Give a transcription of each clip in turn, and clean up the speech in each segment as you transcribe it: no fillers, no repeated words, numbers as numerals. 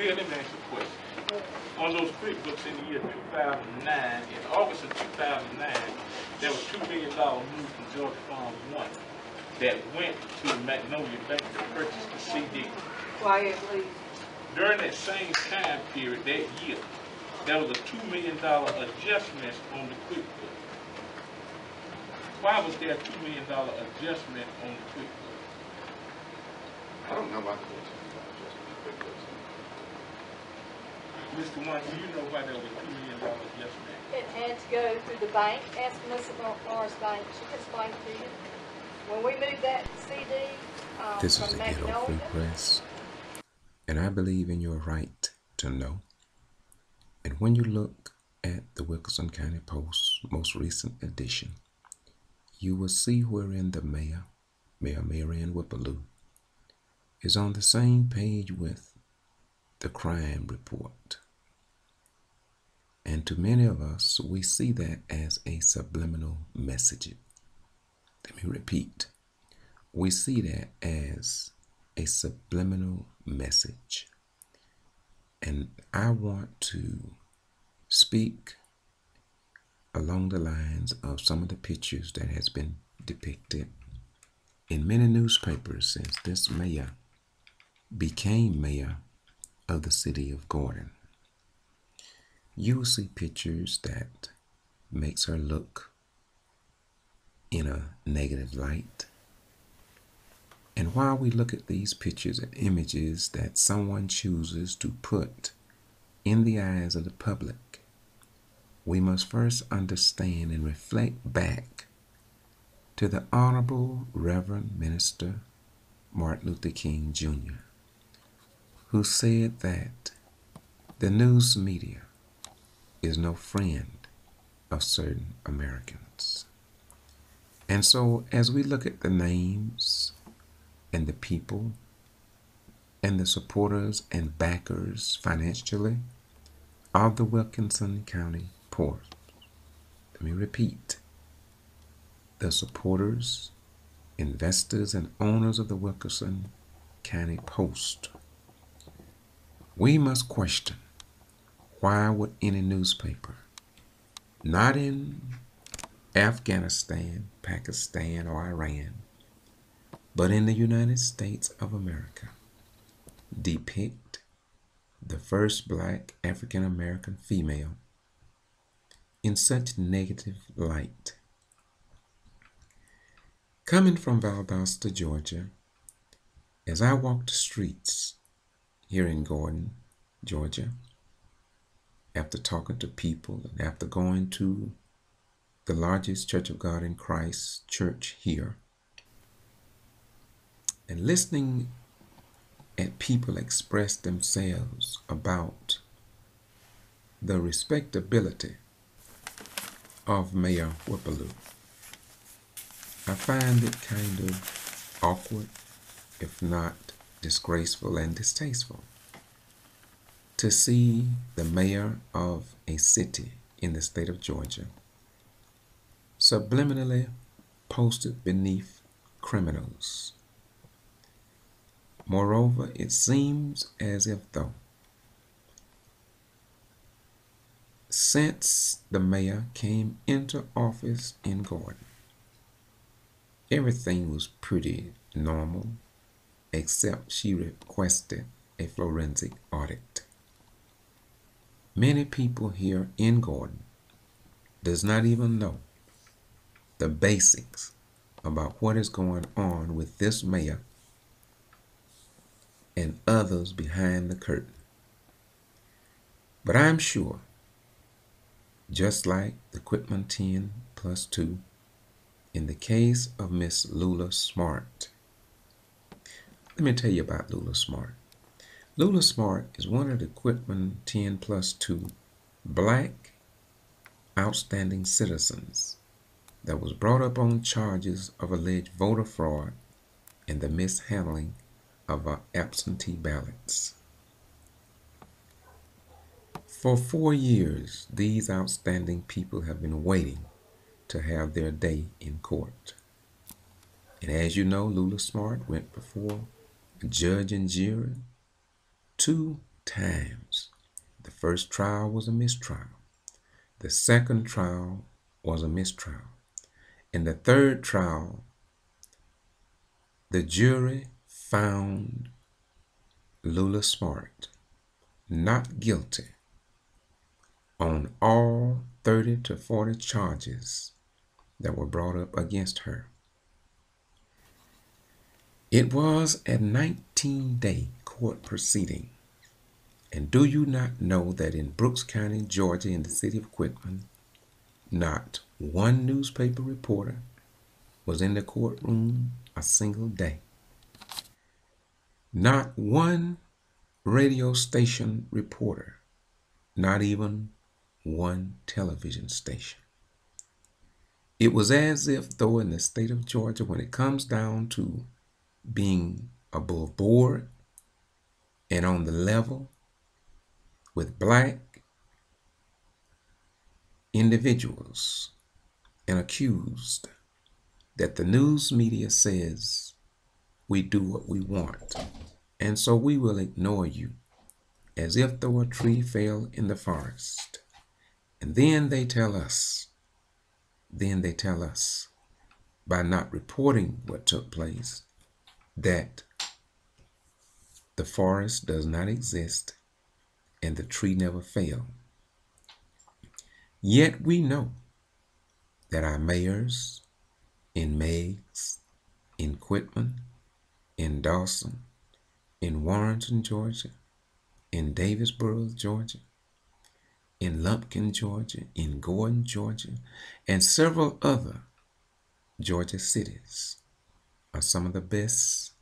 Bill, let me ask you a question. On those QuickBooks in the year 2009, in August of 2009, there was $2 million moved from Georgia Farm 1 that went to Magnolia Bank to purchase the CD. Quiet, please. During that same time period, that year, there was a $2 million adjustment on the QuickBooks. Why was there a $2 million adjustment on the QuickBooks? I don't know about the QuickBooks. Mr. One, do you know why there was a $2 million adjustment? It had to go through the bank. Ask Melissa Morris Bank. She can explain to you. When we moved that CD This is from the Ghetto Free Magnolia, Press, and I believe in your right to know. And when you look at the Wilkinson County Post's most recent edition, you will see wherein the Mayor Marianne Whipperloo, is on the same page with the crime report. And to many of us, we see that as a subliminal message. Let me repeat. We see that as a subliminal message. And I want to speak along the lines of some of the pictures that has been depicted in many newspapers since this mayor became mayor of the city of Gordon. You will see pictures that makes her look in a negative light. And while we look at these pictures and images that someone chooses to put in the eyes of the public, we must first understand and reflect back to the Honorable Reverend Minister Martin Luther King Jr., who said that the news media is no friend of certain Americans. And so as we look at the names and the people and the supporters and backers financially of the Wilkinson County Post, let me repeat, the supporters, investors, and owners of the Wilkinson County Post, we must question, why would any newspaper, not in Afghanistan, Pakistan, or Iran, but in the United States of America, depict the first black African-American female in such negative light? Coming from Valdosta, Georgia, as I walk the streets here in Gordon, Georgia, after talking to people and after going to the largest Church of God in Christ church here, and listening at people express themselves about the respectability of Mayor Whipperloo, I find it kind of awkward, if not disgraceful and distasteful, to see the mayor of a city in the state of Georgia subliminally posted beneath criminals. Moreover, it seems as if though, since the mayor came into office in Gordon, everything was pretty normal, except she requested a forensic audit. Many people here in Gordon does not even know the basics about what is going on with this mayor and others behind the curtain. But I'm sure, just like the Quitman 10+2, in the case of Miss Lula Smart, let me tell you about Lula Smart. Lula Smart is one of the Quitman 10+2 black outstanding citizens that was brought up on charges of alleged voter fraud and the mishandling of absentee ballots. For 4 years, these outstanding people have been waiting to have their day in court. And as you know, Lula Smart went before a judge and jury 2 times. The first trial was a mistrial. The second trial was a mistrial. In the third trial, the jury found Lula Smart not guilty on all 30 to 40 charges that were brought up against her. It was a 19-day court proceeding. And do you not know that in Brooks County, Georgia, in the city of Quitman, not one newspaper reporter was in the courtroom a single day? Not one radio station reporter, not even one television station. It was as if, though, in the state of Georgia, when it comes down to being above board and on the level with black individuals and accused, that the news media says we do what we want, and so we will ignore you, as if though a tree fell in the forest. And then they tell us, by not reporting what took place, that the forest does not exist and the tree never fell. Yet we know that our mayors in Meigs, in Quitman, in Dawson, in Warrenton, Georgia, in Davisboro, Georgia, in Lumpkin, Georgia, in Gordon, Georgia, and several other Georgia cities are some of the best,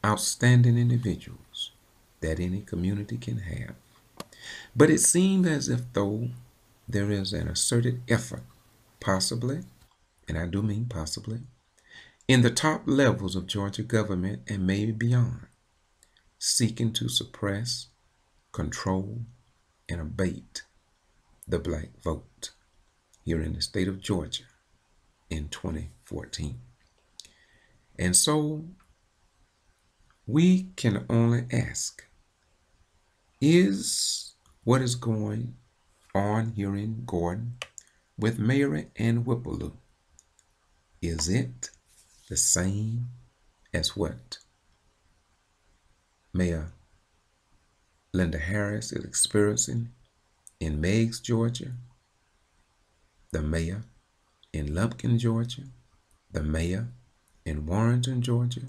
outstanding individuals that any community can have. But it seems as if though there is an asserted effort, possibly, and I do mean possibly, in the top levels of Georgia government and maybe beyond, seeking to suppress, control, and abate the black vote here in the state of Georgia in 2014. And so we can only ask, is what is going on here in Gordon with Mary Ann Whippleloo, is it the same as what Mayor Linda Harris is experiencing in Meigs, Georgia, the mayor in Lumpkin, Georgia, the mayor in Warrenton, Georgia,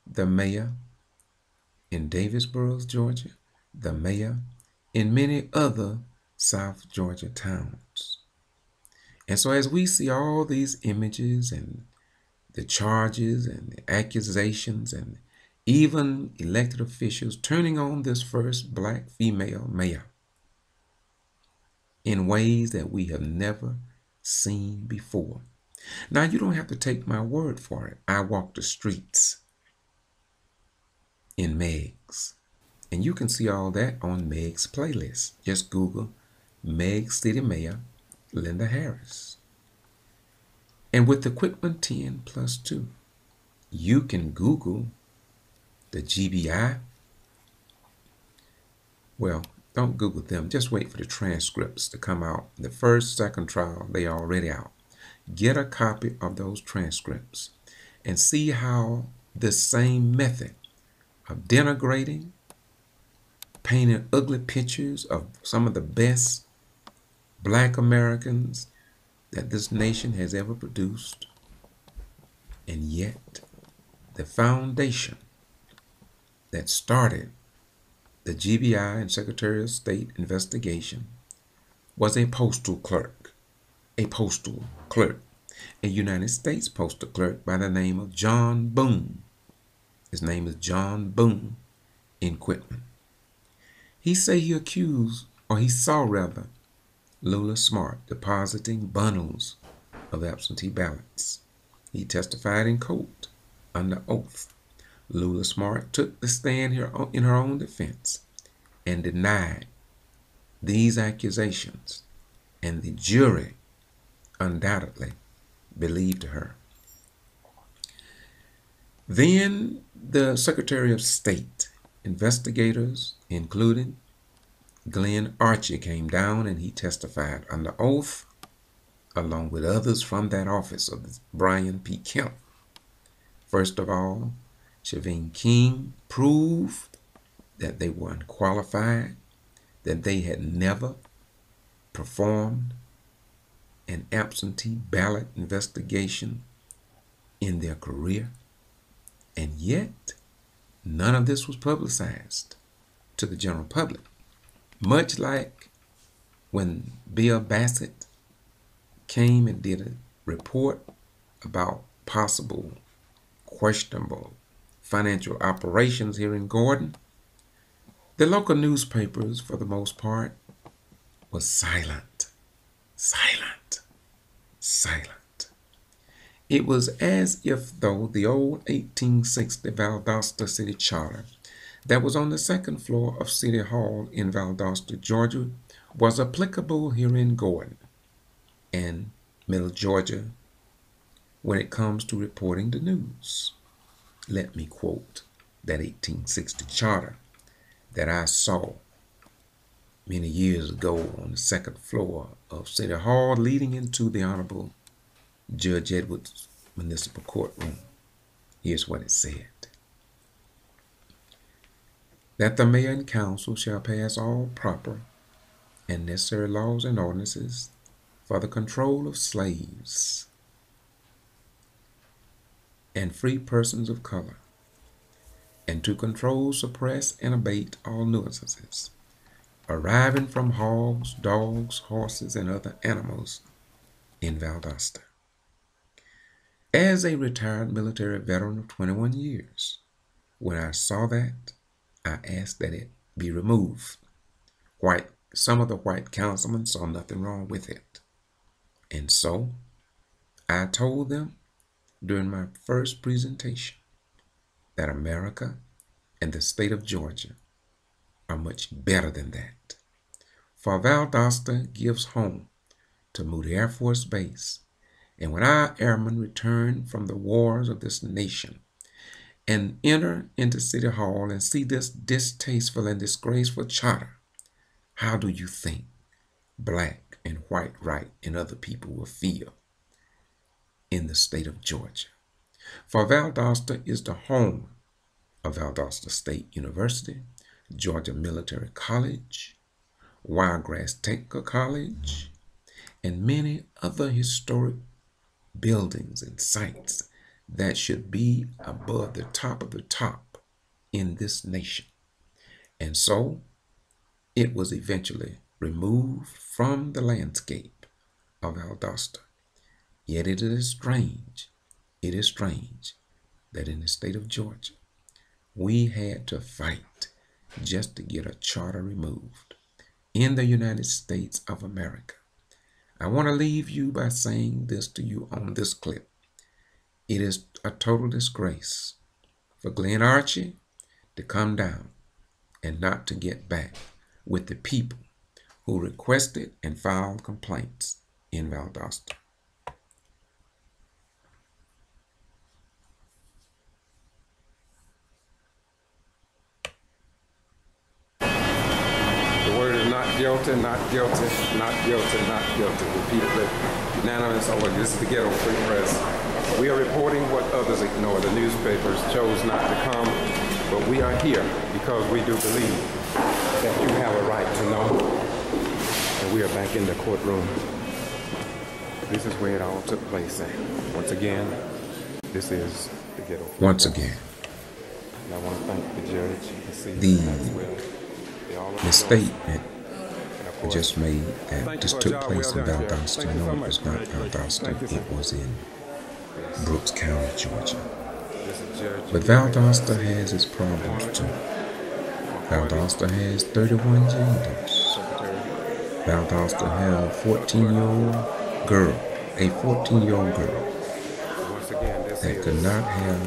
the mayor in Davisboro, Georgia, the mayor in many other South Georgia towns? And so as we see all these images and the charges and the accusations and even elected officials turning on this first black female mayor in ways that we have never seen before. Now, you don't have to take my word for it. I walk the streets in Meigs, and you can see all that on Meigs playlist. Just Google Meigs City Mayor Linda Harris. And with the Quitman 10+2, you can Google the G.B.R. Well, don't Google them. Just wait for the transcripts to come out. The first, second trial, they are already out. Get a copy of those transcripts and see how the same method of denigrating, painting ugly pictures of some of the best black Americans that this nation has ever produced, and yet the foundation that started the G.B.R. and Secretary of State investigation was a postal clerk, a United States postal clerk by the name of John Boone. His name is John Boone in Quitman. He said he accused, or he saw rather, Lula Smart depositing bundles of absentee ballots. He testified in court under oath. Lula Smart took the stand here in her own defense and denied these accusations, and the jury undoubtedly believed her. Then the Secretary of State investigators, including Glenn Archie, came down and he testified under oath, along with others from that office of Brian P. Kemp. First of all, Shavine King proved that they were unqualified, that they had never performed an absentee ballot investigation in their career, and yet none of this was publicized to the general public. Much like when Bill Bassett came and did a report about possible questionable financial operations here in Gordon, the local newspapers, for the most part, were silent. It was as if though the old 1860 Valdosta City Charter that was on the second floor of City Hall in Valdosta, Georgia, was applicable here in Gordon and Middle Georgia when it comes to reporting the news. Let me quote that 1860 charter that I saw many years ago on the second floor of City Hall leading into the Honorable Judge Edwards Municipal Courtroom. Here's what it said. That the mayor and council shall pass all proper and necessary laws and ordinances for the control of slaves and free persons of color, and to control, suppress, and abate all nuisances arriving from hogs, dogs, horses, and other animals in Valdosta. As a retired military veteran of 21 years, when I saw that, I asked that it be removed. Some of the white councilmen saw nothing wrong with it. And so I told them during my first presentation that America and the state of Georgia are much better than that. For Valdosta gives home to Moody Air Force Base, and when our airmen return from the wars of this nation and enter into City Hall and see this distasteful and disgraceful charter, how do you think black and white right and other people will feel in the state of Georgia? For Valdosta is the home of Valdosta State University, Georgia Military College, Wiregrass Technical College, and many other historic buildings and sites that should be above the top of the top in this nation. And so it was eventually removed from the landscape of Valdosta. Yet it is strange that in the state of Georgia, we had to fight just to get a charter removed in the United States of America. I want to leave you by saying this to you on this clip. It is a total disgrace for Glenn Archie to come down and not to get back with the people who requested and filed complaints in Valdosta. The word is not guilty, not guilty, not guilty, not guilty. Repeatedly, unanimous. Oh, this is the Ghetto Free Press. We are reporting what others ignore. The newspapers chose not to come, but we are here because we do believe that you have a right to know. And we are back in the courtroom. This is where it all took place. And once again, this is the Ghetto Free Once Press. again, And I want to thank the judge. the statement I just made that this took place in Valdosta. No, it was not Valdosta. It was in Brooks County, Georgia. But Valdosta has its problems too. Valdosta has 31 genders. Valdosta has a 14-year-old girl, that could not have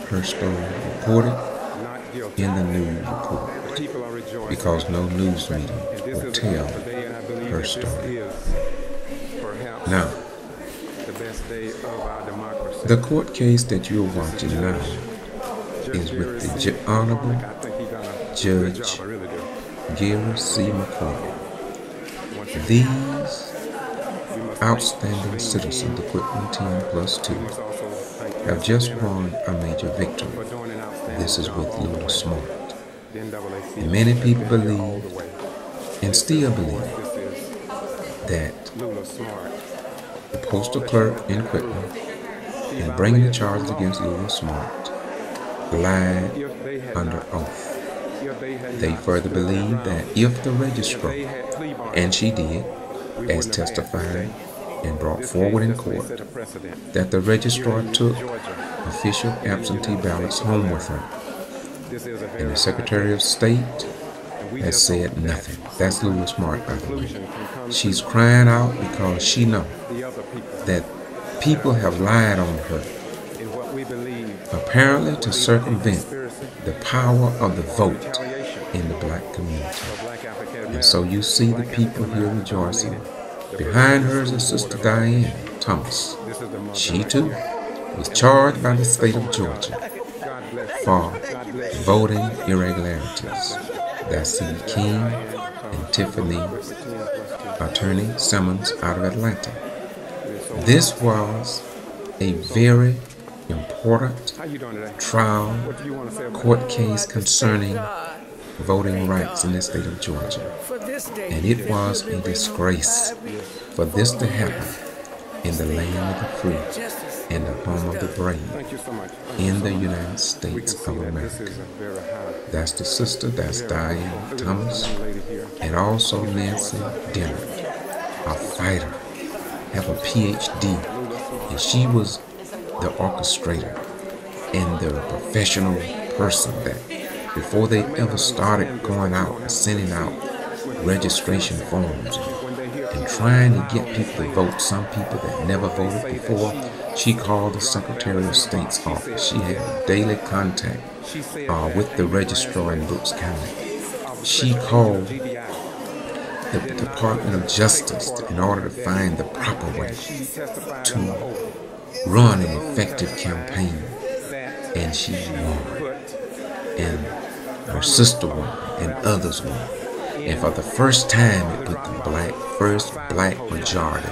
her story reported in the news report because no news media would tell her story. Now, the court case that you're watching now is with the Honorable Judge G.B.R. These outstanding citizens, the Quitman team +2, have just won a major victory. This is with Lula Smart. And many people believe, and still believe, that the postal clerk in Quitman, in bringing the charges against Lula Smart, lied under oath. They further believe that if the registrar, and she did, as testified and brought forward in court, that the registrar took official absentee ballots home with her, and the Secretary of State has said nothing. That's Lula Smart, by the way. She's crying out because she knows that people have lied on her, apparently to circumvent the power of the vote in the black community. And so you see the people here rejoicing. Behind her is her sister Diane Thomas. She too was charged by the state of Georgia for voting irregularities. That's C.B. King and Tiffany Attorney Simmons out of Atlanta. This was a very important trial court case concerning voting rights in the state of Georgia. And it was a disgrace for this to happen in the land of the free and the home of the brave in the United States of America. That's the sister, that's Diane Thomas, and also Nancy Dennard, a fighter, have a PhD, and she was the orchestrator and the professional person that before they ever started going out and sending out registration forms and trying to get people to vote, some people that never voted before, she called the Secretary of State's office. She had a daily contact with the registrar in Brooks County. She called the Department of Justice in order to find the proper way to run an effective campaign, and she won, and her sister won, and others won. And for the first time, it put the first black majority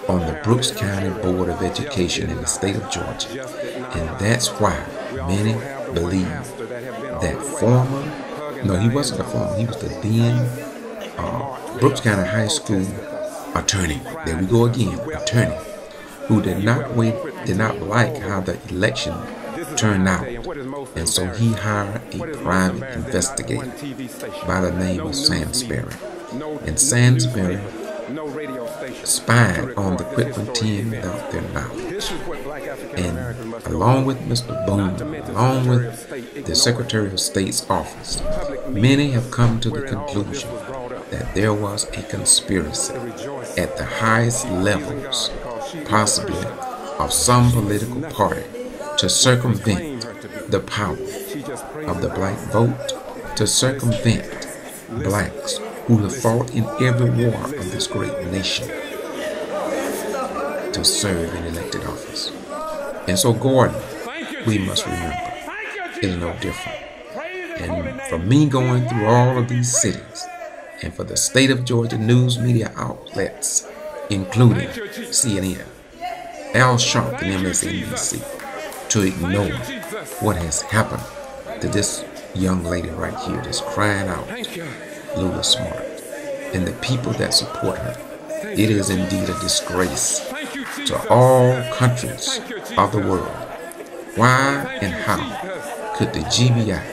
on the Brooks County Board of Education in the state of Georgia. And that's why many believe that he wasn't a former, he was the then Brooks County High School attorney. There we go again, attorney, who did not like how the election turned out. And so he hired a private investigator by the name of Sainsbury. And Sainsbury spied on the Quitman team without their knowledge. And along with Mr. Boone, along with the Secretary of State's office, many have come to the conclusion that there was a conspiracy at the highest levels, possibly of some political party, to circumvent the power of the black vote, to circumvent blacks who have fought in every war of this great nation to serve in elected office. And so Gordon, we must remember, is no different. And for me going through all of these cities, and for the state of Georgia news media outlets, including CNN, Al Sharp and MSNBC, to ignore what has happened to this young lady right here that's crying out, Lula Smart, and the people that support her. It is indeed a disgrace to all countries of the world. Why and how could the G.B.R.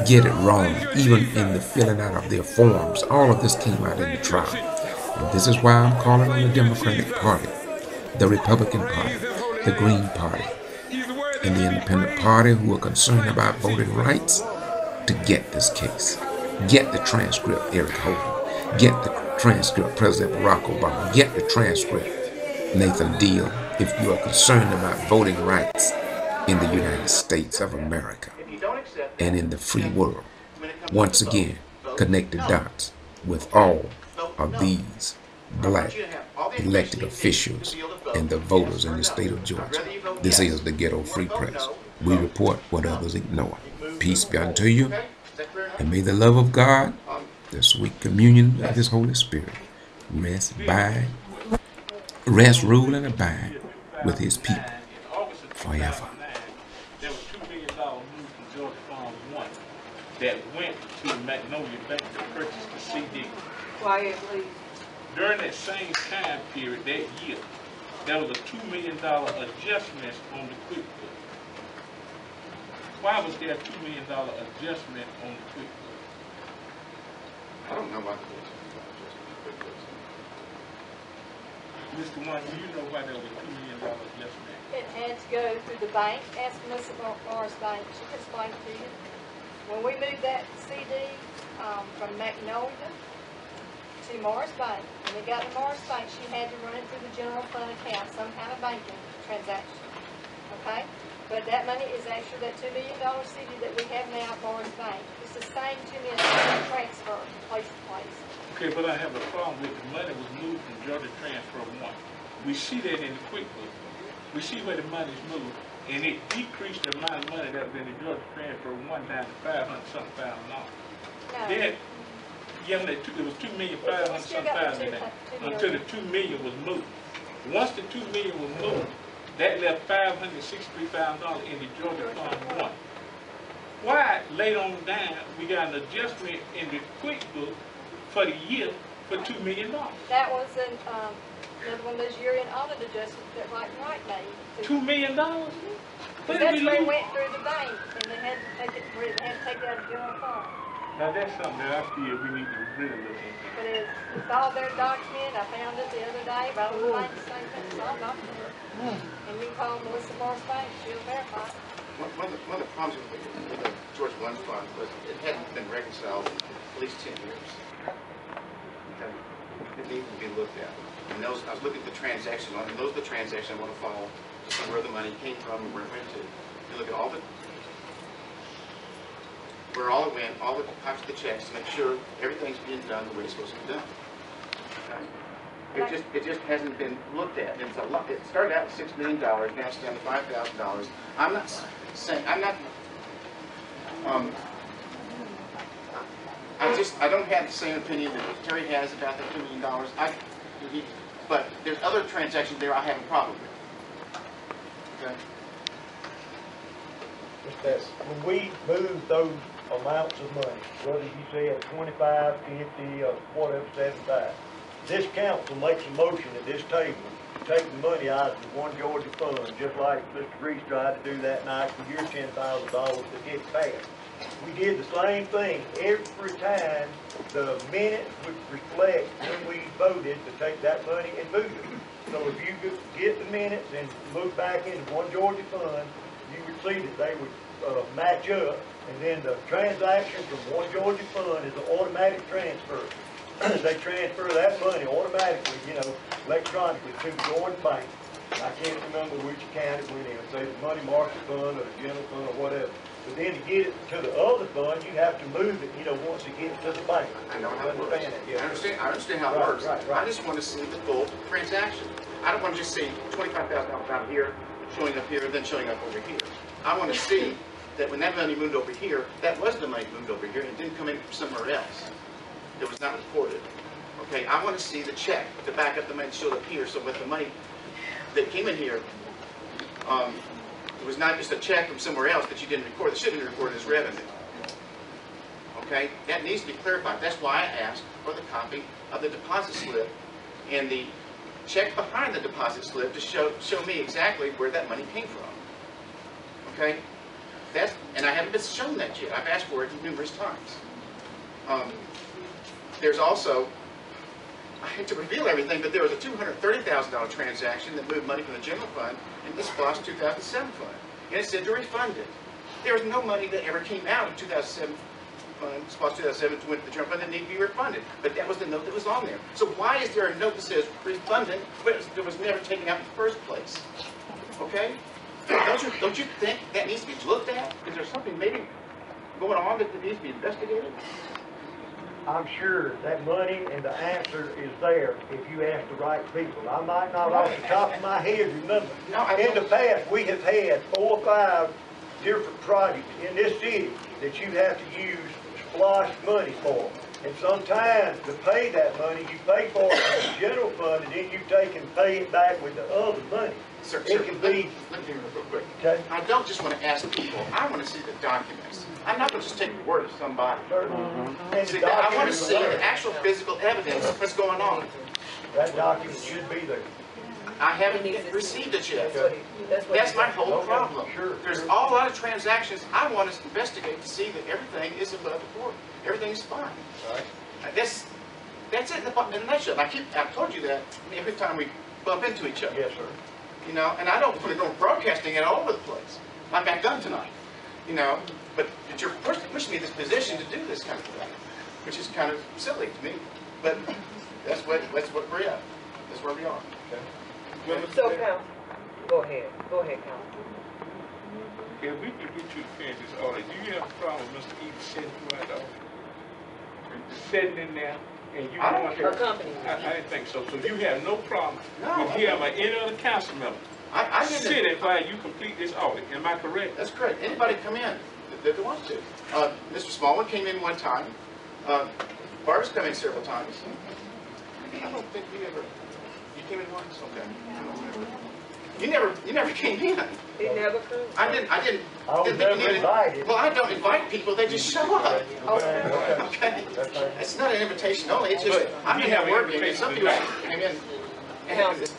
get it wrong, even in the filling out of their forms? All of this came out in the trial. And this is why I'm calling on the Democratic Party, the Republican Party, the Green Party, and the Independent Party, who are concerned about voting rights, to get this case. Get the transcript, Eric Holder. Get the transcript, President Barack Obama. Get the transcript, Nathan Deal, if you are concerned about voting rights in the United States of America and in the free world. Once again, connect the dots with all of these black elected officials and the voters in the state of Georgia. This is the Ghetto Free Press. We report what others ignore. Peace be unto you, Okay? Is that fair enough? and may the love of God, the sweet communion of His Holy Spirit, rest, rule, and abide with His people In August of forever. 2009, there was $2 million moved from Georgia Farms 1 that went to Magnolia Bank to purchase the CD. Quiet, please. During that same time period, that year, there was a $2 million adjustment on the QuickBooks. Why was there a $2 million adjustment on the QuickBooks? I don't know about the Mr. One, do you know why there was a $2 million adjustment? It had to go through the bank. Ask Morris Bank. She can explain to you. When we moved that CD from Magnolia to Morris Bank, when we got to Morris Bank, she had to run it through the general fund account, some kind of banking transaction. Okay? But that money is actually that $2 million CD that we have now at Morris Bank. It's the same $2 million transfer from place to place. Okay, but I have a problem with the money was moved from Georgia Transfer 1. We see that in the QuickBooks. We see where the money's moved, and it decreased the amount of money that was in the Georgia Transfer 1 down to $500-something thousand. No. Then, yeah, it was $2,500,000 in that until the $2 million was moved. Once the $2 million was moved, that left $563,000 in the Georgia Fund 1. Why later on down we got an adjustment in the QuickBooks for the year for $2 million? That was another one of those year-end audit adjustments that Right made. $2 million? But that's where it went through the bank, and they had to take it out of the general fund. Now that's something that I feel we need to really look into. But it's all their document. I found it the other day, right on the bank statement. It's all documented. And you call Melissa Morris Bank, she'll verify it. One of the problems with the Georgia One Fund was it hadn't been reconciled in at least 10 years. Okay. It needed to be looked at. And I was looking at the transaction, and those are the transactions I want to follow, to see where the money came from and where it went to. You look at all the where all it went, all the types of the checks, to make sure everything's being done the way it's supposed to be done. Okay. It just hasn't been looked at. It's a lot. It started out at $6 million, now it's down to $5,000. I'm not saying I don't have the same opinion that Terry has about the $2 million. But there's other transactions there I have a problem with. Okay. It's that when we move those amounts of money, whether you say at 25, 50, or whatever, 75, this council makes a motion at this table to take the money out of the One Georgia Fund, just like Mr. Reese tried to do that night with your $10,000 to get passed. We did the same thing every time. The minutes would reflect when we voted to take that money and move it. So if you get the minutes and look back into One Georgia Fund, you would see that they would match up, and then the transaction from One Georgia Fund is an automatic transfer. They transfer that money automatically, electronically to the Georgia Bank. I can't remember which account it went in, say the money market fund or the general fund or whatever. But then to get it to the other fund, you have to move it, once it gets to the bank. I know how it works. Yeah. I understand how it works. Right. I just want to see the full transaction. I don't want to just see $25,000 out here, showing up here, then showing up over here. I want to see that when that money moved over here, that was the money moved over here, and it didn't come in from somewhere else. It was not reported. Okay, I want to see the check to back up the money that showed up here, so with the money that came in here, it was not just a check from somewhere else that you didn't record. It should have been recorded as revenue. Okay, that needs to be clarified. That's why I asked for the copy of the deposit slip and the check behind the deposit slip to show me exactly where that money came from. Okay, and I haven't been shown that yet. I've asked for it numerous times. There's also, I hate to reveal everything, but there was a $230,000 transaction that moved money from the general fund into the SPLOST 2007 fund. And it said to refund it. There was no money that ever came out of 2007 fund, SPLOST 2007, to went to the general fund that needed to be refunded. But that was the note that was on there. So why is there a note that says refunded, but it was never taken out in the first place? Okay? Don't you think that needs to be looked at? Is there something maybe going on that needs to be investigated? I'm sure that money and the answer is there if you ask the right people. I might not off the top of my head remember. In the past, we have had 4 or 5 different projects in this city that you have to use SPLOST money for. And sometimes to pay that money, you pay for it from the general fund, and then you take and pay it back with the other money. Sir, It can be, let me hear real quick. okay? I don't just want to ask people, I want to see the documents. I'm not going to just take the word of somebody. And See, the I want to documents see are the there. actual physical evidence of what's going on. That document should be there. I haven't received it yet. That's my whole Okay, problem. sure. There's a lot of transactions I want to investigate to see that everything is above the board. Everything is fine. Right. That's it in a nutshell. I've told you that every time we bump into each other. Yes, sir. You know, and I don't want to go broadcasting it all over the place, like I've done tonight. You know, but you're pushing me in this position to do this kind of thing, which is kind of silly to me. But that's what we're at. That's where we are. So, Council, go ahead, Council. If we could get you to finish this audit, do you have a problem with Mr. Eden sitting right off? Sitting in there and you I don't want care. to... Accompany. I didn't think so. So you have no problem No, with him or any other council member I didn't. sitting while you complete this audit. Am I correct? That's correct. Anybody come in that wants to. Mr. Smallwood came in one time. Barb's come in several times. I don't think you ever. You came in once. Okay. I don't remember. You never came in. He never comes. I didn't. I was think you never needed- invited. Well, I don't invite people. They just show up. Okay. Okay. That's fine. It's not an invitation only. It's just But I'm you in have here an working, and invitation some to people do it. came in. And